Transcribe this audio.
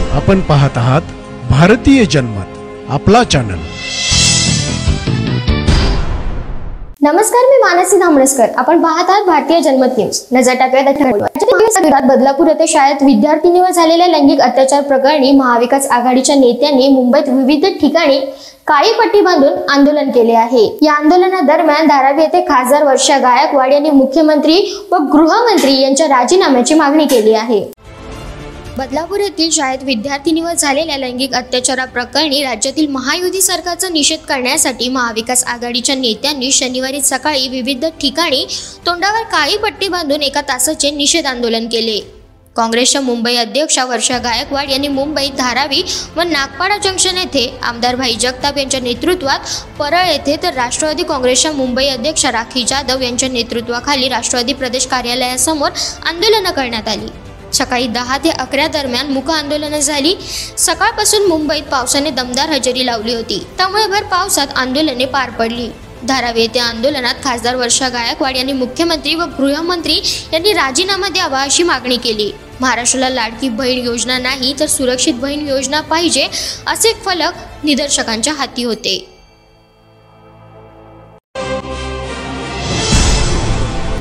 आपण पाहत आहात भारतीय जनमत, आपला चॅनल। नमस्कार, मी मानसी धामणसकर। आपण पाहत आहात भारतीय जनमत न्यूज। नजर टाकूया बदलापूर येथे शाळेत विद्यार्थिनीवर झालेल्या लैंगिक अत्याचार प्रकरणी महाविकास आघाडीच्या नेत्यांनी मुंबईत विविध ठिकाणी काळी पट्टी बांधून आंदोलन केले आहे। या आंदोलनादरम्यान धारावी येथे खासदार वर्षा गायकवाड यांनी मुख्यमंत्री व गृहमंत्री यांच्या राजीनाम्याची मागणी केली आहे। बदलापूर येथील शाळेत विद्यार्थिनीवर झालेल्या लैंगिक अत्याचाराप्रकरणी राज्यातील महायुती सरकारचा निषेध करण्यासाठी महाविकास आघाडीच्या नेत्यांनी शनिवारी सकाळी विविध ठिकाणी तोंडावर काळी पट्टी बांधून एका तासाचे निषेध आंदोलन केले। काँग्रेसच्या मुंबई अध्यक्षा वर्षा गायकवाड यांनी मुंबईत धारावी व नागपाडा जंक्शन येथे आमदार भाई जगताप यांच्या नेतृत्वात, परळ येथे तर राष्ट्रवादी काँग्रेसच्या मुंबई अध्यक्षा राखी जाधव यांच्या नेतृत्वाखाली राष्ट्रवादी प्रदेश कार्यालयासमोर आंदोलन करण्यात आली। सकाळी 10 ते 11 दरम्यान मूक आंदोलन झाली। सकाळपासून मुंबईत पावसाने दमदार हजेरी लावली होती, त्यामुळे भर पावसात आंदोलने पार पडली। धारावी येथे आंदोलनात खासदार वर्षा गायकवाड यांनी मुख्यमंत्री व गृहमंत्री यांनी राजीनामा द्यावा अशी मागणी केली। महाराष्ट्राला लाडकी बहीण योजना नाही तर सुरक्षित बहीण योजना पाहिजे असे फलक निदर्शकांच्या हाती होते।